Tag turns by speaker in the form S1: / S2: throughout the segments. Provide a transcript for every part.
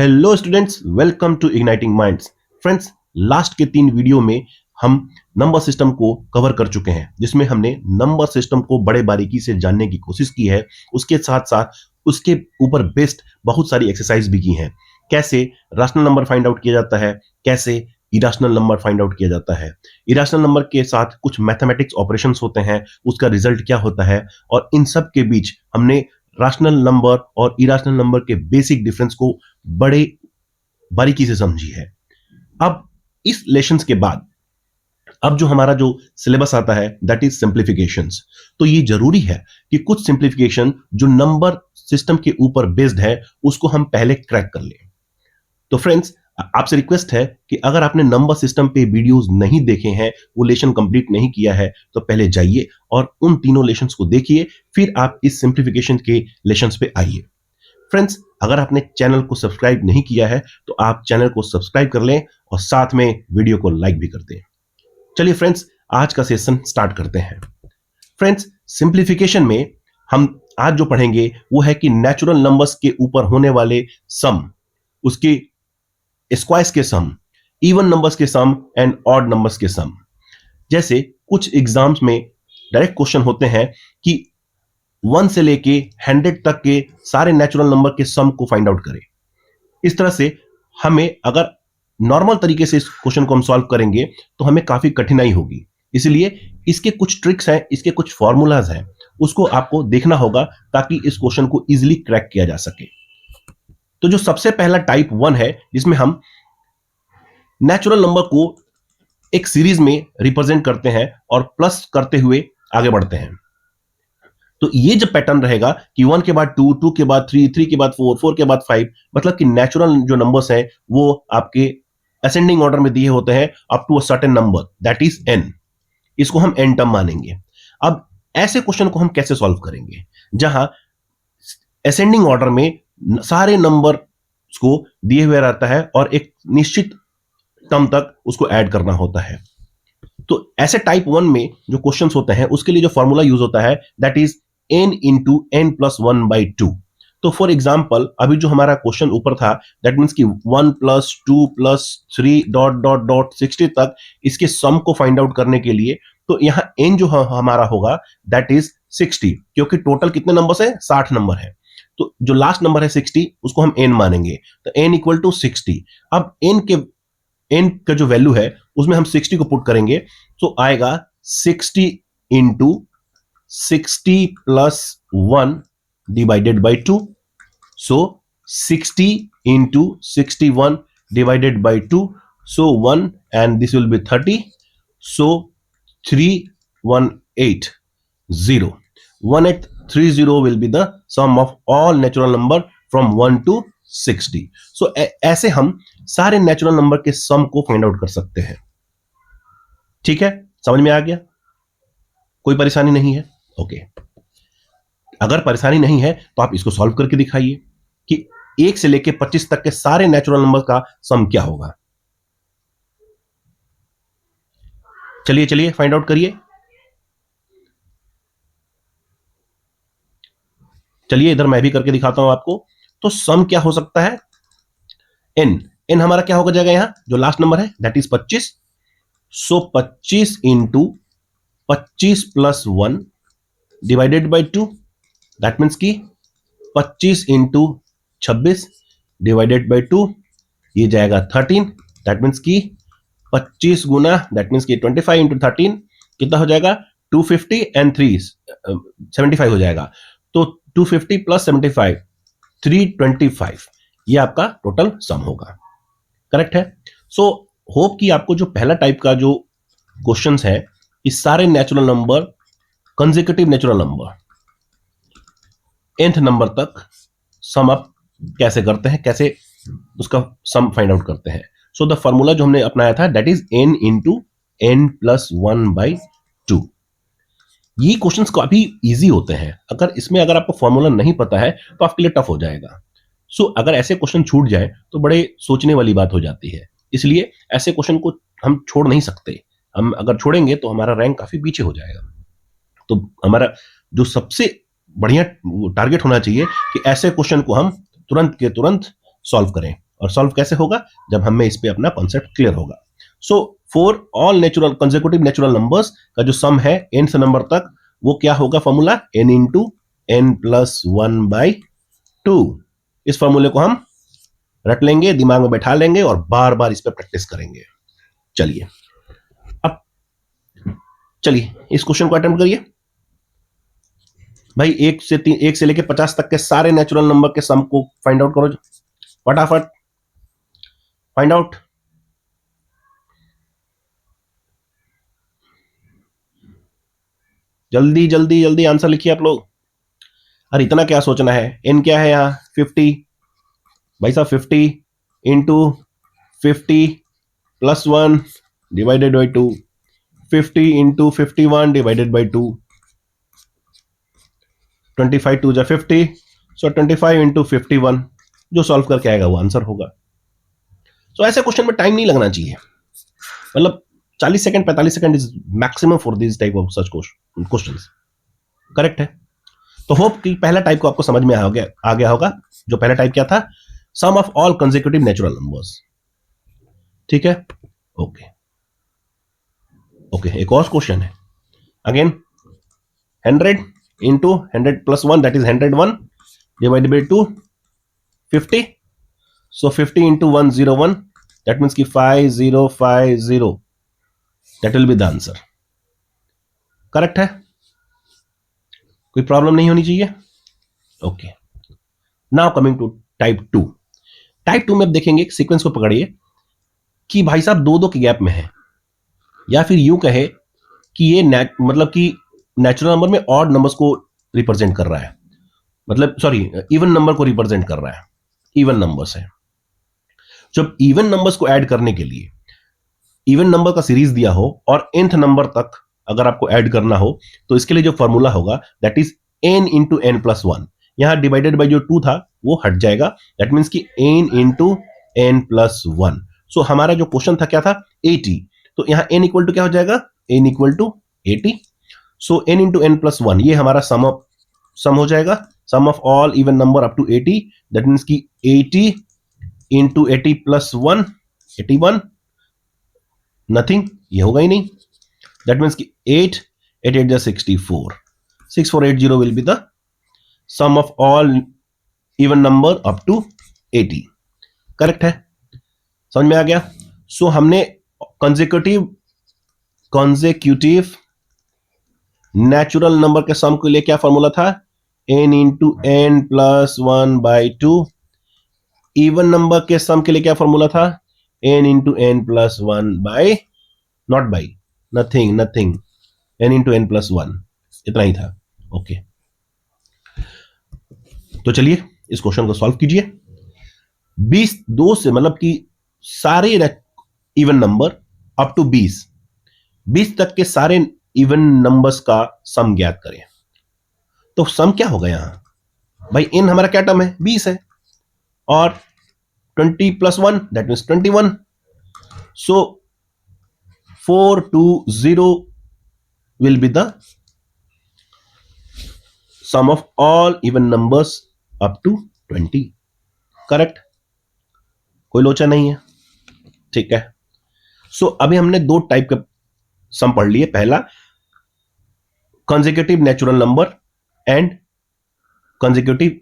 S1: Hello students, welcome to Igniting Minds. Friends, last के 3 video में हम नंबर सिस्टम को कवर कर चुके हैं, जिसमें हमने नंबर सिस्टम को बड़े बारीकी से जानने की कोशिश की है। उसके साथ साथ उसके ऊपर बेस्ड बहुत सारी एक्सरसाइज भी की हैं। कैसे रैशनल नंबर फाइंड आउट किया जाता है, कैसे इरेशनल नंबर फाइंड आउट किया जाता है, इरेशनल नंबर के साथ कुछ मैथमेटिक्स ऑपरेशंस होते हैं, उसका रिजल्ट क्या होता है, और इन सब के बीच हमने रैशनल नंबर और इरेशनल नंबर के बेसिक डिफरेंस को बड़े बारीकी से समझी है। अब इस लेशंस के बाद अब जो हमारा जो सिलेबस आता है दैट इज सिंप्लीफिकेशंस। तो ये जरूरी है कि कुछ सिंप्लीफिकेशन जो नंबर सिस्टम के ऊपर बेस्ड है उसको हम पहले क्रैक कर लें। तो फ्रेंड्स, आपसे रिक्वेस्ट है कि अगर आपने नंबर सिस्टम पे वीडियोस नहीं देखे हैं, वो लेशन कंप्लीट नहीं किया है, तो पहले जाइए और उन तीनों लेशंस को देखिए, फिर आप इस सिंप्लीफिकेशन के लेशंस पे आइए। फ्रेंड्स, अगर आपने चैनल को सब्सक्राइब नहीं किया है तो आप चैनल को सब्सक्राइब कर लें और साथ में वीडियो को लाइक भी कर दें। चलिए फ्रेंड्स, आज का सेशन स्टार्ट करते हैं। फ्रेंड्स, सिंप्लीफिकेशन में हम आज जो पढ़ेंगे वो है कि नेचुरल नंबर्स के ऊपर होने वाले सम, उसके स्क्वायर्स के सम, इवन नंबर्स के सम एंड ऑड नंबर्स के सम। जैसे कुछ एग्जाम्स में डायरेक्ट क्वेश्चन होते हैं कि 1 से लेके 100 तक के सारे नेचुरल नंबर के सम को फाइंड आउट करें। इस तरह से हमें अगर नॉर्मल तरीके से इस क्वेश्चन को हम सॉल्व करेंगे तो हमें काफी कठिनाई होगी। इसलिए इसके कुछ ट्रिक्स हैं, इसके कुछ फॉर्मूलाज हैं, उसको आपको देखना होगा ताकि इस क्वेश्चन को इजीली क्रैक किया जा सके। तो जो सबसे पहला टाइप 1 है, जिसमें हम नेचुरल नंबर को एक सीरीज में रिप्रेजेंट करते हैं और प्लस करते हुए आगे बढ़ते हैं। तो ये जब पैटर्न रहेगा कि 1 के बाद 2, 2 के बाद 3, 3 के बाद 4, 4 के बाद 5, मतलब कि नेचुरल जो नंबर्स हैं वो आपके असेंडिंग ऑर्डर में दिए होते हैं up to a certain number that is n। इसको हम n टर्म मानेंगे। अब ऐसे क्वेश्चन को हम कैसे सॉल्व करेंगे जहां असेंडिंग ऑर्डर में सारे नंबर को दिए हुए रहता है और एक निश्चित टर्म तक उसको ऐड करना होता है। तो ऐसे टाइप 1 में जो क्वेश्चंस होते हैं उसके लिए जो फॉर्मूला यूज होता है that is n into n plus 1 by 2। तो फॉर एग्जाम्पल, अभी जो हमारा क्वेश्चन ऊपर था दैट मीन्स कि 1 plus 2 plus 3 dot dot dot 60 तक इसके सम को फाइंड आउट करने के लिए, तो यहां n जो हमारा होगा दैट इज 60, क्योंकि टोटल कितने नंबर है, 60 नंबर है। तो जो लास्ट नंबर है 60 उसको हम n मानेंगे, तो n इक्वल टू 60। अब n का जो वैल्यू है उसमें हम 60 को पुट करेंगे तो आएगा 60 into 60 plus 1 divided by 2। So 60 into 61 divided by 2, so 1 and this will be 30। So 3180 1830 will be the sum of all natural number from 1 to 60। सो ऐसे हम सारे नेचुरल नंबर के सम को फाइंड आउट कर सकते हैं। ठीक है, समझ में आ गया? कोई परेशानी नहीं है? ओके। अगर परेशानी नहीं है तो आप इसको सॉल्व करके दिखाइए कि 1 से लेके 25 तक के सारे नेचुरल नंबर का सम क्या होगा। चलिए चलिए फाइंड आउट करिए। चलिए इधर मैं भी करके दिखाता हूं आपको। तो सम क्या हो सकता है, n हमारा क्या होगा जाएगा, यहां जो लास्ट नंबर है that is 25। So 25 into 25 plus 1 divided by 2, that means की 25 इंटू 26 डिवाइडेड बाई 2, ये जाएगा 13। दैट मीन्स की 25 गुना दैट मीन्स की 25 इंटू 13 कितना हो जाएगा, 250 एंड 3 75 हो जाएगा। तो 250 प्लस 75 325, ये आपका टोटल सम होगा। करेक्ट है? सो होप कि आपको जो पहला टाइप का जो क्वेश्चंस है, इस सारे natural number, consecutive natural number, nth number तक सम अप कैसे करते हैं, कैसे उसका सम फाइंड आउट करते हैं। सो द फॉर्मूला जो हमने अपनाया था that is n into n plus 1 by 2। ये क्वेश्चंस काफी इजी होते हैं। अगर आपको फॉर्मूला नहीं पता है तो आपके लिए टफ हो जाएगा। सो अगर ऐसे क्वेश्चन छूट जाए तो बड़े सोचने वाली बात हो जाती है। इसलिए ऐसे क्वेश्चन को हम छोड़ नहीं सकते। हम अगर छोड़ेंगे तो हमारा रैंक काफी पीछे हो जाएगा। तो हमारा जो सबसे बढ़िया टारगेट होना चाहिए कि ऐसे क्वेश्चन को हम तुरंत के तुरंत सॉल्व करें और सॉल्व कैसे होगा, जब हमें इस पे अपना कॉन्सेप्ट क्लियर होगा। So for all natural consecutive natural numbers का जो सम है nth नंबर तक, वो क्या होगा formula, n into n plus 1/2। इस फॉर्मूले को हम रट लेंगे, दिमाग में बैठा लेंगे और बार बार इस पे प्रैक्टिस करेंगे। चलिए अब चलिए इस क्वेश्चन को अटेम्प्ट करिए भाई। 1 से लेके 50 तक के सारे नेचुरल नंबर के सम को फाइंड आउट करो फटाफट, फाइंड आउट। जल्दी जल्दी जल्दी आंसर लिखिए आप लोग। अरे इतना क्या सोचना है, एन क्या है यहाँ 50, भाई साहब 50 into 50 plus 1 divided by 2, 50 into 51 divided by 2, 25 2 जा 50, सो 25 इंटू 51, जो सॉल्व करके आएगा वो आंसर होगा। सो ऐसे क्वेश्चन में टाइम नहीं लगना चाहिए, मतलब 40 second 45 second is maximum for this type of such questions. Correct है। तो होप कि पहला टाइप को आपको समझ में आ गया होगा। जो पहला टाइप क्या था, sum of all consecutive natural numbers. ठीक है, ओके ओके। एक और क्वेश्चन है again, 100 into 100 plus 1 that is 101 divided by 2, 50, so 50 into 101 that means की 5050, that will be the answer. Correct है, कोई प्रॉब्लम नहीं होनी चाहिए। Okay, now coming to type 2। Type 2 में अब देखेंगे, सीक्वेंस को पकड़िए कि भाई साहब दो दो के गैप में है, या फिर यूं कहे कि ये मतलब कि नेचुरल नंबर में ऑड नंबर्स को रिप्रेजेंट कर रहा है, मतलब सॉरी इवन नंबर को रिप्रेजेंट कर रहा है, इवन नंबर्स है। जब इवन नंबर्स को ऐड करने के लिए इवन नंबर का सीरीज दिया हो और nth नंबर तक अगर आपको ऐड करना हो, तो इसके लिए जो फॉर्मूला होगा that is n into n plus 1। यहां डिवाइडेड बाई जो 2 था वो हट जाएगा, दैट मीन्स कि n इंटू n प्लस 1। सो हमारा जो क्वेश्चन था क्या था, 80, तो यहां n इक्वल टू क्या हो जाएगा, n equal to 80। So n into n plus 1 ये हमारा सम हो जाएगा, sum of all even number up to 80, that means कि 80 इंटू 80 प्लस 1, 81, नथिंग, ये होगा ही नहीं। दैट मीन्स कि 8 8 8 64, 6480 will be the sum of all even number up to 80। Correct है, समझ में आ गया। सो हमने कंसेक्यूटिव नेचुरल नंबर के सम के लिए क्या फॉर्मूला था, n into n plus 1/2। Even number के सम के लिए क्या फॉर्मूला था, n into n plus 1 by, not by, nothing, n into n plus 1, इतना ही था। ओके, तो चलिए इस क्वेश्चन को सॉल्व कीजिए। 20 2 से मतलब कि सारे इवन नंबर अप टू 20 तक के सारे इवन नंबर्स का सम ज्ञात करें। तो सम क्या होगा यहां भाई, n हमारा क्या टर्म है, 20 है, और 20 plus 1 that means 21। So 420 will be the sum of all even numbers up to 20। Correct, कोई लोचा नहीं है। ठीक है, सो अभी हमने दो टाइप के सम पढ़ लिए, पहला consecutive natural number and consecutive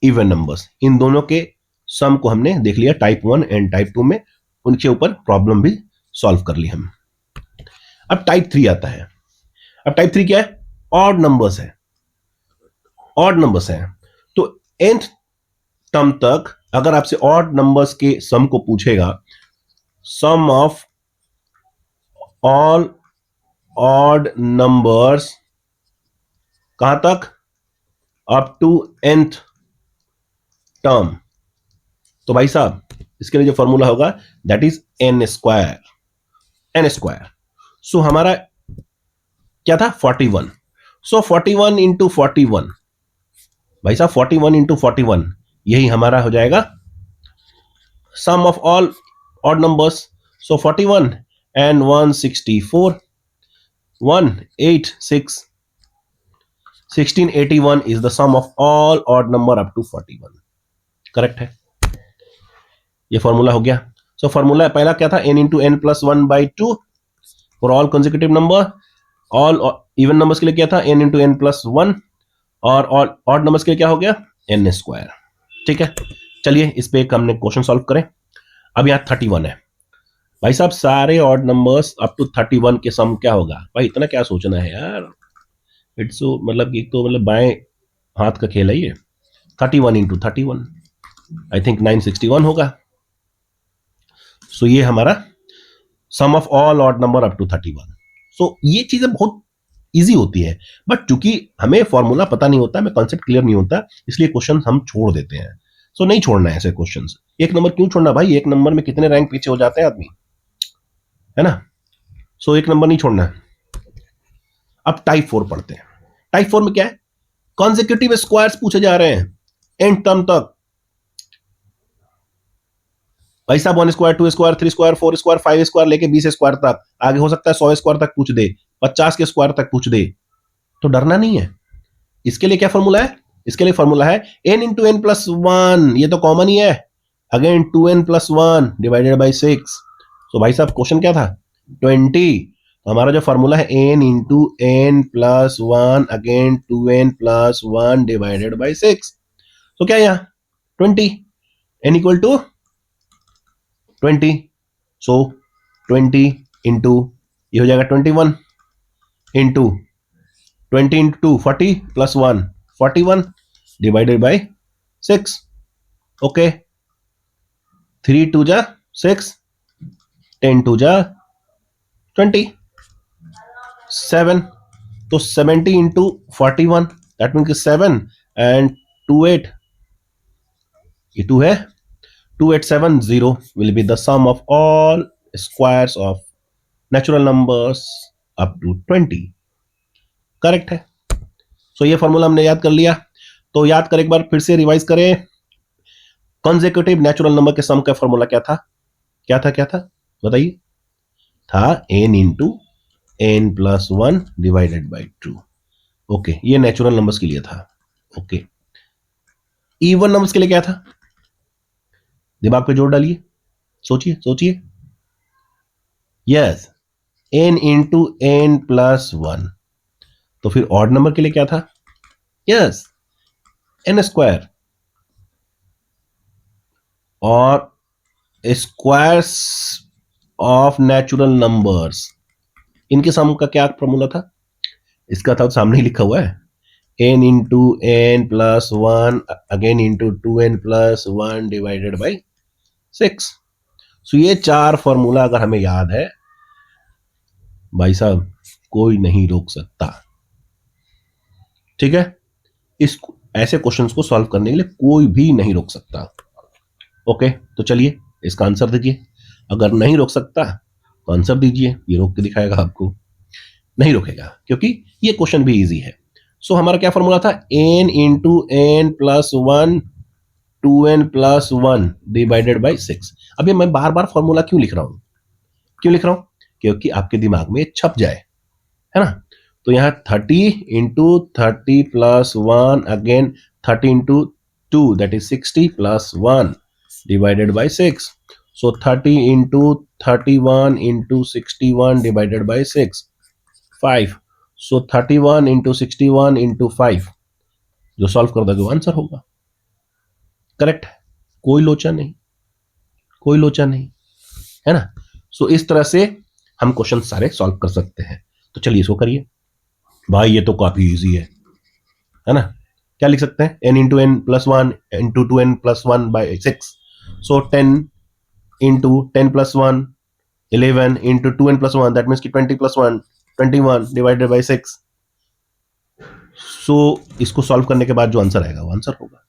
S1: even numbers. इन दोनों के सम को हमने देख लिया टाइप 1 एंड टाइप 2 में, उनके ऊपर प्रॉब्लम भी सॉल्व कर ली हम। अब टाइप 3 आता है। अब टाइप 3 क्या है, ऑड नंबर्स है, ऑड नंबर्स है। तो nth टर्म तक अगर आपसे ऑड नंबर्स के सम को पूछेगा, सम ऑफ ऑल ऑड नंबर्स कहां तक, अप टू nth टर्म, तो भाई साहब इसके लिए जो फॉर्मूला होगा that is n square, n square. So हमारा क्या था 41, सो 41 इंटू 41, भाई साहब 41 इंटू 41, यही हमारा हो जाएगा sum of all odd numbers. So 41 and 164, 186, 1681 is the sum of all odd number up to 41। Correct है। ये फॉर्मूला हो गया। सो फॉर्मूला पहला क्या था, n into n plus one by two for all consecutive number. All even numbers के लिए क्या था, n into n plus one, और ऑड नंबर्स के लिए क्या हो गया, n स्क्वायर। ठीक है, चलिए इस पे एक हमने क्वेश्चन सॉल्व करें। अब यहाँ 31 है भाई साहब, सारे ऑड नंबर्स अप टू 31 के सम क्या होगा भाई, इतना क्या सोचना है यार। इट्स मतलब एक तो मतलब बाएं हाथ का खेल है ये। 31 इंटू 31 आई थिंक 961 होगा। सो ये हमारा sum of all odd number up to 31। So ये चीजें बहुत इजी होती है, बट चूंकि हमें फॉर्मूला पता नहीं होता, हमें कॉन्सेप्ट क्लियर नहीं होता, इसलिए क्वेश्चन हम छोड़ देते हैं। सो नहीं छोड़ना है ऐसे क्वेश्चन। एक नंबर क्यों छोड़ना भाई, एक नंबर में कितने रैंक पीछे हो जाते हैं आदमी, है ना। सो एक नंबर नहीं छोड़ना है। अब टाइप 4 पढ़ते हैं। टाइप 4 में क्या है, कॉन्सेक्यूटिव स्क्वायर्स पूछे जा रहे हैं एंड टर्म तक। भाई साहब 1 square 2 square 3 square 4 square 5 square लेके 20 स्क्वायर तक, आगे हो सकता है 100 स्क्वायर तक पूछ दे, 50 के स्क्वायर तक पूछ दे, तो डरना नहीं है। इसके लिए क्या फॉर्मूला है, इसके लिए फॉर्मूला है n into n plus one, ये तो कॉमन ही है, again 2n plus one divided by 6। तो भाई साहब क्वेश्चन क्या था, 20। तो हमारा जो फॉर्मूला है n into n plus one again 2n plus one divided by 6। तो क्या यहाँ 20, n equal to 20। So 20 into ये हो जाएगा 21 into 20 into 40 plus one 41 divided by 6। Okay, 3 टू जा 6, 10 टू जा 20, 7। तो 70 इंटू 41 दैट मीन 7 एंड 2 8, ये 2 है, 2870 will be the sum of all squares of natural numbers up to 20। Correct है। सो ये फॉर्मूला हमने याद कर लिया। तो याद करें एक बार फिर से रिवाइज करें, कंसेक्यूटिव नेचुरल नंबर के सम का फॉर्मूला क्या था, क्या था, क्या था बताइए, था n into n plus one divided by two. Okay, ये नेचुरल नंबर्स के लिए था। ओके, इवन नंबर्स के लिए क्या था, दिमाग पे जोर डालिए, सोचिए सोचिए। Yes, n into n plus one. तो फिर ऑड नंबर के लिए क्या था, यस n स्क्वायर, और स्क्वायर्स ऑफ नेचुरल नंबर्स, इनके सम का क्या फॉर्मूला था, इसका था सामने ही लिखा हुआ है, n into n plus one again into 2n plus one divided by 6। So ये चार फॉर्मूला अगर हमें याद है भाई साहब, कोई नहीं रोक सकता। ठीक है, इस ऐसे क्वेश्चंस को सॉल्व करने के लिए कोई भी नहीं रोक सकता। ओके, तो चलिए इसका आंसर दीजिए। अगर नहीं रोक सकता तो आंसर दीजिए, ये रोक के दिखाएगा आपको, नहीं रोकेगा क्योंकि ये क्वेश्चन भी इजी है। सो हमारा क्या फॉर्मूला था, n into n plus one 2n plus one divided by 6। अभी मैं बार बार फॉर्मूला क्यों लिख रहा हूं, क्यों लिख रहा हूं, क्योंकि आपके दिमाग में छप जाए, है ना। तो यहां 30 into 30 plus one again 30 into two that is 60 plus one divided by 6। So 30 into 31 into 61 divided by 6, 5। So 31 into 61 into 5 जो सॉल्व कर दोगे वो आंसर होगा। करेक्ट है, कोई लोचा नहीं, कोई लोचा नहीं, है ना। सो इस तरह से हम क्वेश्चन सारे सॉल्व कर सकते हैं। तो चलिए इसको करिए भाई, ये तो काफी इजी है ना। क्या लिख सकते हैं, n into n plus one into 2n plus one by 6। So 10 into 10 plus one 11 into 2n plus one that means 20 plus one 21 divided by 6। So इसको सॉल्व करने के बाद जो आंसर आएगा वो आंसर होगा।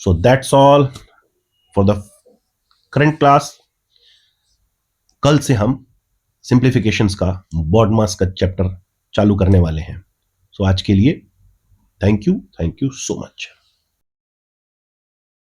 S1: So that's all for the current class. कल से हम सिंप्लीफिकेशंस का बॉडमास का चैप्टर चालू करने वाले हैं। सो आज के लिए थैंक यू सो मच।